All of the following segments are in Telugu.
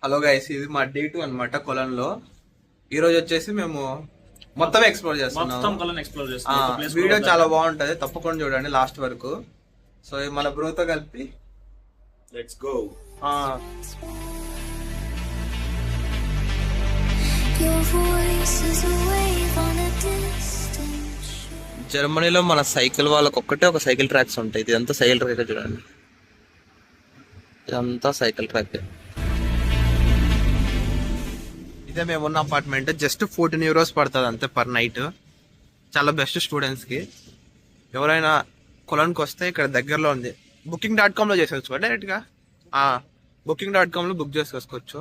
హలో గైస్, ఇది మా డే 2 అనమాట కొలంలో. ఈ రోజు వచ్చేసి మేము మొత్తం ఎక్స్ప్లోర్ చేస్తున్నాము. మొత్తం కొలను ఎక్స్ప్లోర్ చేస్తాం. ఒక ప్లేస్ వీడియో చాలా బాగుంటది, తప్పకుండా చూడండి లాస్ట్ వరకు. సో ఇది మన బ్రోతో కలిపి లెట్స్ గో. జర్మనీలో మన సైకిల్ వాళ్ళకి ఒక్కటే ఒక సైకిల్ ట్రాక్స్ ఉంటాయి. ఇదంతా సైకిల్ ట్రాక్ చూడండి, ఇదంతా సైకిల్ ట్రాక్. ఇదే మేము ఉన్న అపార్ట్మెంట్. జస్ట్ 14 euros పడుతుంది అంతే పర్ నైట్. చాలా బెస్ట్ స్టూడెంట్స్ కి. ఎవరైనా కొలన్కి వస్తే ఇక్కడ దగ్గరలో ఉంది. booking.com లో చేసేవచ్చు డైరెక్ట్ గా. booking.com లో బుక్ చేసుకోవచ్చు.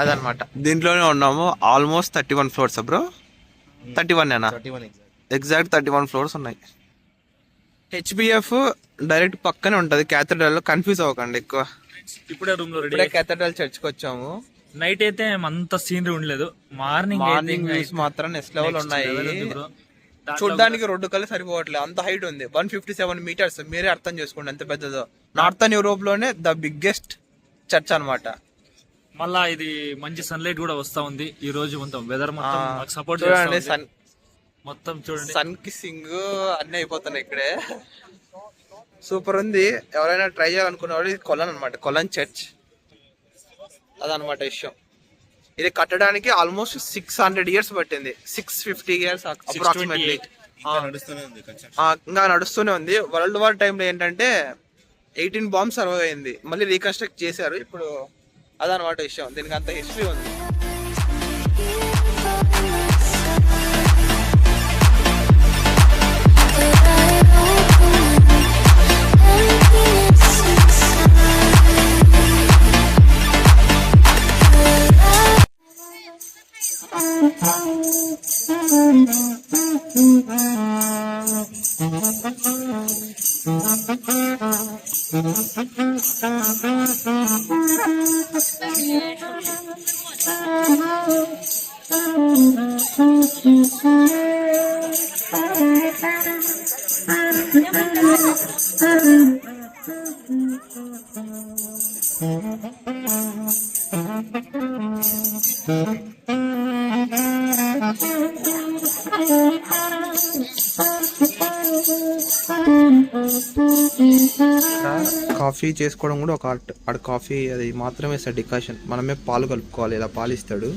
అదనమాట. దీంట్లోనే ఉన్నాము. Almost 31 floors bro. 31 exact 31 floors ఉన్నాయి. హెచ్బిఎఫ్ డైరెక్ట్ పక్కనే ఉంటది క్యాథడ్రల్. కన్ఫ్యూజ్ అవ్వకండి ఎక్కువ. ఇప్పుడే రూమ్ లో రెడీ. క్యాథడ్రల్ చర్చ్కి వచ్చాము. నైట్ అయితే అంత సీనరీ ఉండలేదు. మార్నింగ్ వ్యూస్ మాత్రం నెక్స్ట్ లెవెల్ ఉన్నాయి. చూడడానికి రోడ్డు కల్లా సరిపోవట్లేదు, అంత హైట్ ఉంది. 157 meters. మీరే అర్థం చేసుకోండి ఎంత పెద్దదో. నార్థన్ యూరోప్ లోనే ద బిగ్గెస్ట్ చర్చ్ అన్నమాట. మళ్ళా ఇది మంచి సన్లైట్ కూడా వస్తా ఉంది. ఈ రోజు మొత్తం వెదర్ మొత్తం సపోర్ట్ చూడండి. మొత్తం చూడండి, సన్ కిస్సింగ్ అన్ని అయిపోతున్నాయి ఇక్కడే. సూపర్ ఉంది. ఎవరైనా ట్రై చేయాలనుకున్న వాళ్ళు ఇది కొలన్ అనమాట. కొలన్ చర్చ్ అదనమాట విషయం. ఇది కట్టడానికి ఆల్మోస్ట్ 600 years పట్టింది. 650 years అప్రాక్సిమేట్లీ. ఇంకా నడుస్తూనే ఉంది. వరల్డ్ వార్ టైంలో ఏంటంటే 18 bombs సర్వ్ అయింది. మళ్ళీ రీకన్స్ట్రక్ట్ చేశారు ఇప్పుడు. అదనమాట విషయం. దీనికి అంత హిస్టరీ ఉంది. కాఫీ చేసుకోవడం కూడా ఒక ఆర్ట్. ఆడ కాఫీ అది మాత్రమే సార్ డికాషన్. మనమే పాలు కలుపుకోవాలి. ఇలా పాలు ఇస్తాడు.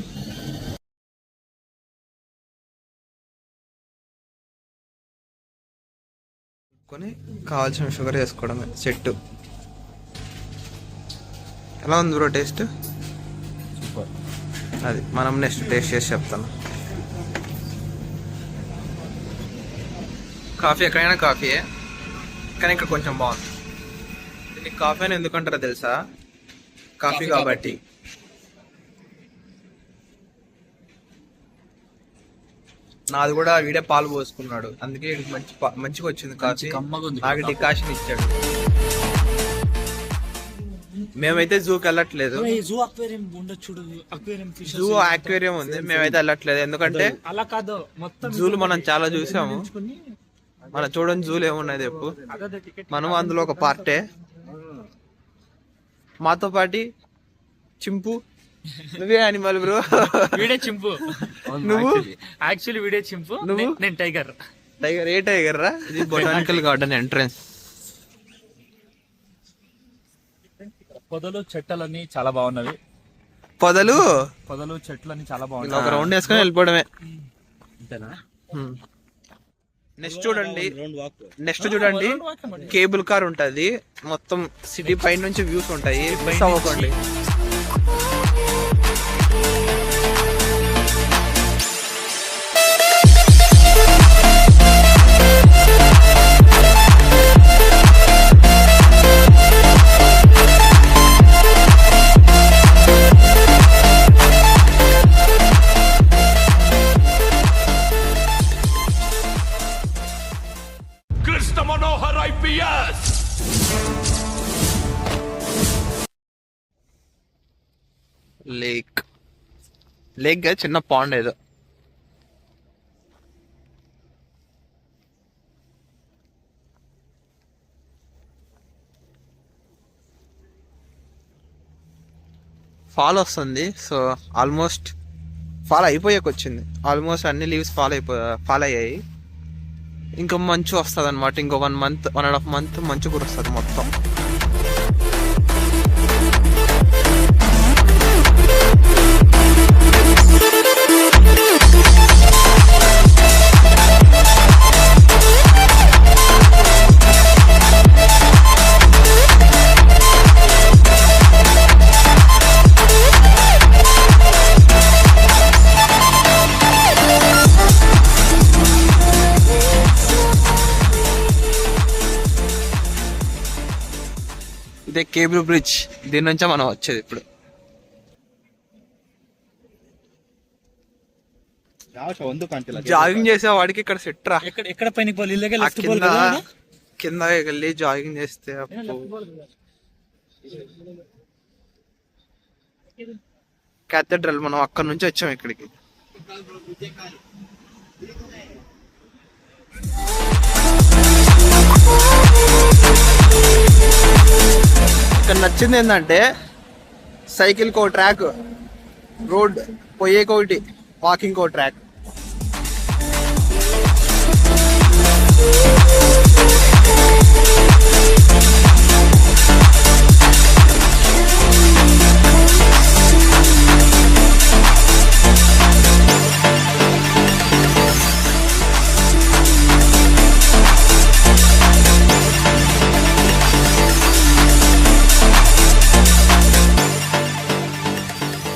కొని కావాల్సిన షుగర్ వేసుకోవడమే సెట్. ఎలా ఉంది బ్రో టేస్ట్? అది మనం నెక్స్ట్ టేస్ట్ చేసి చెప్తాను. కాఫీ ఎక్కడైనా కాఫీయే, కానీ ఇక్కడ కొంచెం బాగుంది. దీన్ని కాఫీ అని ఎందుకంటారో తెలుసా? కాఫీ కాబట్టి. నాది కూడా వీడే పాలు పోసుకున్నాడు, అందుకే మంచిగా వచ్చింది కాఫీ. నాకు డికాషన్ ఇచ్చాడు. మేమైతే జూకి వెళ్ళట్లేదు. జూ ఆక్వేరియం ఉంది, మేమైతే వెళ్ళట్లేదు. ఎందుకంటే జూలు మనం చాలా చూసాము. మనం చూడండి జూలు ఏమున్నాయి చెప్పు. మనం అందులో ఒక పార్టే. మాతో పాటి చింపు. నువ్వే అనిమల్ బ్రో. వీడే చింపు. నువ్వు యాక్చువల్లీ వీడే చింపు. నువ్వు? నేను టైగర్. టైగర్ ఏ టైగర్ రా? ఇది బొటానికల్ గార్డెన్ ఎంట్రన్స్. పొదలు చెట్లన్నీ చాలా బాగున్నవి. పొదలు చెట్లన్నీ చాలా బాగున్నాయి. ఒక రౌండ్ వేసుకొని వెళ్ళిపోవడమే. అంతేనా? నెక్స్ట్ చూడండి కేబుల్ కార్ ఉంటది. మొత్తం సిటీ పై నుంచి వ్యూస్ ఉంటాయి. మిస్ అవ్వకండి. లేక్ గా చిన్న పాండ్ ఏదో. ఫాల్ వస్తుంది. సో ఆల్మోస్ట్ ఫాల్ అయిపోయాక వచ్చింది. ఆల్మోస్ట్ అన్ని లీవ్స్ ఫాల్ అయ్యాయి. ఇంకా మంచు వస్తుంది అనమాట. ఇంకో 1.5 మంత్ మంచు కురుస్తుంది మొత్తం. ఇదే కేబుల్ బ్రిడ్జ్. దీని నుంచే మనం వచ్చేది ఇప్పుడు. జాగింగ్ చేసే వాడికి ఇక్కడ సెట్ రా. ఎక్కడ పైన కింద వెళ్ళి జాగింగ్ చేస్తే క్యాథెడ్రల్. మనం అక్కడ నుంచి వచ్చాం ఇక్కడికి. ఇక్కడ నచ్చింది ఏంటంటే సైకిల్కి ఒక ట్రాక్, రోడ్ పోయేకొకటి, వాకింగ్ ఒక ట్రాక్.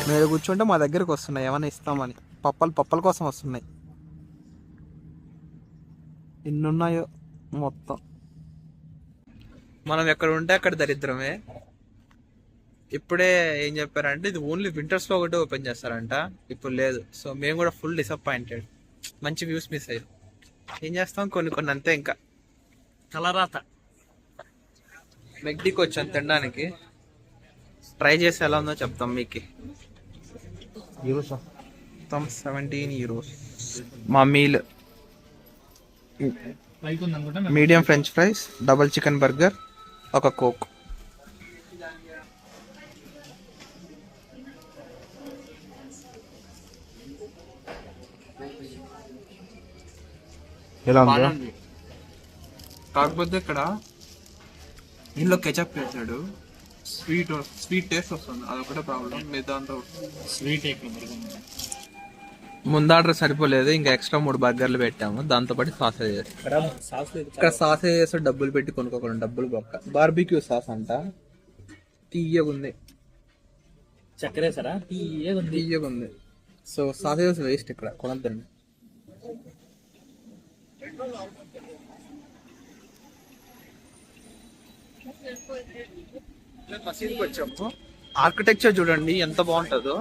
మీరు కూర్చుంటే మా దగ్గరకు వస్తున్నాయి ఏమైనా ఇస్తామని. పప్పల కోసం వస్తున్నాయి. ఎన్నున్నాయో మొత్తం. మనం ఎక్కడ ఉంటే అక్కడ దరిద్రమే. ఇప్పుడే ఏం చెప్పారంటే ఇది ఓన్లీ వింటర్స్లో ఒకటి ఓపెన్ చేస్తారంట, ఇప్పుడు లేదు. సో మేము కూడా ఫుల్ డిసప్పాయింటెడ్. మంచి వ్యూస్ మిస్ అయ్యారు. ఏం చేస్తాం, కొన్ని అంతే. ఇంకా తలరాత. మెగ్డీకి వచ్చాను తినడానికి. ట్రై చేసి ఎలా ఉందో చెప్తాం మీకు. మొత్తం 17 euros మా meal. Medium French fries, double chicken burger, ఒక కోక్. ఎలా ఉంది? కాకపోతే ఇక్కడ ఇంట్లో కెచప్ వేసాడు. స్వీట్ టేస్ట్ వస్తుంది, అదొకటే ప్రాబ్లం. మీద దాంతో స్వీట్ ముందు ఆర్డర్ సరిపోలేదు, ఇంకా ఎక్స్ట్రా 3 బర్గర్లు పెట్టాము. దాంతో పాటు సాసేజెస్. ఇక్కడ సాసేజెస్ డబ్బులు పెట్టి కొనుక్కోకుండా డబ్బులు బొక్క. బార్బిక్యూ సాస్ అంట, తీయగుంది. చక్కెరేసారా? తీయగుంది. సో సాసేజెస్ వేస్ట్ ఇక్కడ కొనద్దండి. ఆర్కిటెక్చర్ చూడండి ఎంత బాగుంటుందో.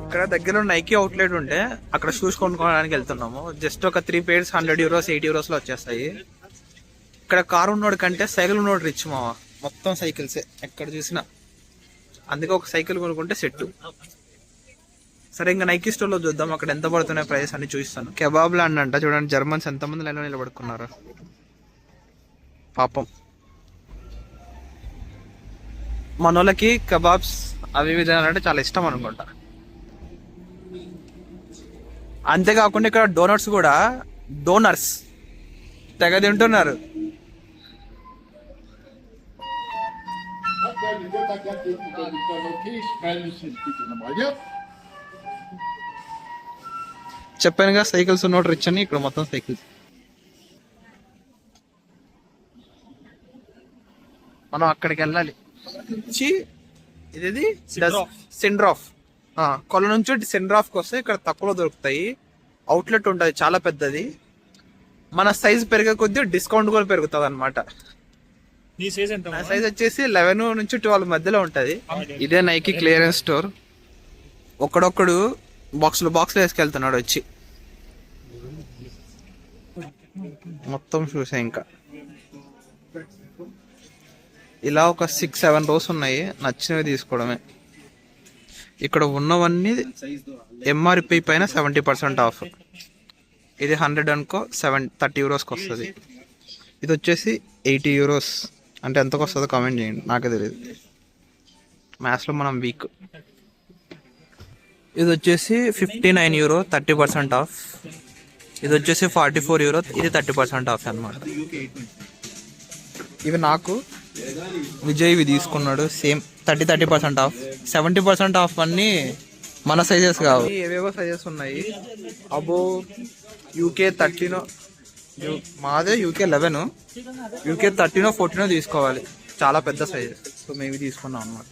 ఇక్కడ దగ్గర నైకీ అవుట్లెట్ ఉంటే అక్కడ షూస్ కొనుక్కోవడానికి వెళ్తున్నాము. జస్ట్ ఒక 3 pairs 100 euros 80 euros లో వచ్చేస్తాయి. ఇక్కడ కారు ఉన్నోడు కంటే సైకిల్ ఉన్నోడు రిచ్ మావ. మొత్తం సైకిల్సే ఎక్కడ చూసినా. అందుకే ఒక సైకిల్ కొనుక్కుంటే సెట్. సరే ఇంకా నైకీ స్టోర్ లో చూద్దాం అక్కడ ఎంత పడుతున్నాయి ప్రైస్ అని చూపిస్తాను. కెబాబ్ ల్యాండ్ అంట. చూడండి జర్మన్స్ ఎంతమంది లైన్లో నిలబడుకున్నారు పాపం. మనోళ్ళకి కబాబ్స్ అవి విధాలంటే చాలా ఇష్టం అనుకుంటా. అంతేకాకుండా ఇక్కడ డోనర్స్ తెగ తింటున్నారు. చెప్పానుగా సైకిల్స్ ఉన్నోడు రిచ్ అని. ఇక్కడ మొత్తం సైకిల్స్. మనం అక్కడికి వెళ్ళాలి. ఇది సెండ్రాఫ్. కొల నుంచి సెండ్రాఫ్కి వస్తే ఇక్కడ తక్కువలో దొరుకుతాయి. అవుట్లెట్ ఉంటుంది చాలా పెద్దది. మన సైజ్ పెరిగే కొద్దీ డిస్కౌంట్ కూడా పెరుగుతుంది అనమాట. నా సైజ్ వచ్చేసి 11 నుంచి 12 మధ్యలో ఉంటది. ఇదే నైకీ క్లియరెన్స్ స్టోర్. ఒకడొక్కడు బాక్స్లో వేసుకెళ్తున్నాడు వచ్చి. మొత్తం చూసా. ఇంకా ఇలా ఒక 6-7 రోస్ ఉన్నాయి, నచ్చినవి తీసుకోవడమే. ఇక్కడ ఉన్నవన్నీ ఎంఆర్పి పైన 70% ఆఫ్. ఇది 100 అనుకో, 30 యూరోస్కి వస్తుంది. ఇది వచ్చేసి 80 యూరోస్. అంటే ఎంతకు వస్తుందో కామెంట్ చేయండి, నాకే తెలియదు, మ్యాథ్స్లో మనం వీక్. ఇది వచ్చేసి 59 యూరో, 30% ఆఫ్. ఇది వచ్చేసి 44 యూరో, ఇది 30% ఆఫ్ అన్నమాట. ఇవి నాకు విజయ్ ఇవి తీసుకున్నాడు, సేమ్ 30% ఆఫ్. 70% ఆఫ్ అన్నీ మన సైజెస్ కావు, ఏవేవో సైజెస్ ఉన్నాయి. అబో యూకే 13, మాదే యూకే 11, యూకే 13, 14 తీసుకోవాలి, చాలా పెద్ద సైజెస్. సో మేము తీసుకున్నాం అనమాట.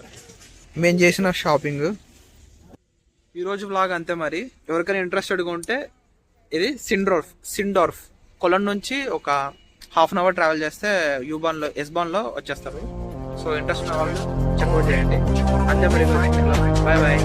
మేము చేసిన షాపింగ్ ఈరోజు బ్లాగ్ అంతే. మరి ఎవరికైనా ఇంట్రెస్టెడ్గా ఉంటే ఇది సిండార్ఫ్ కొలన్ నుంచి ఒక ½ అవర్ ట్రావెల్ చేస్తే ఎస్బాన్లో వచ్చేస్తారు. సో ఇంట్రెస్ట్ ఉన్న వాళ్ళు చెక్అవుట్ చేయండి. అంతే మరి, బాయ్ బాయ్.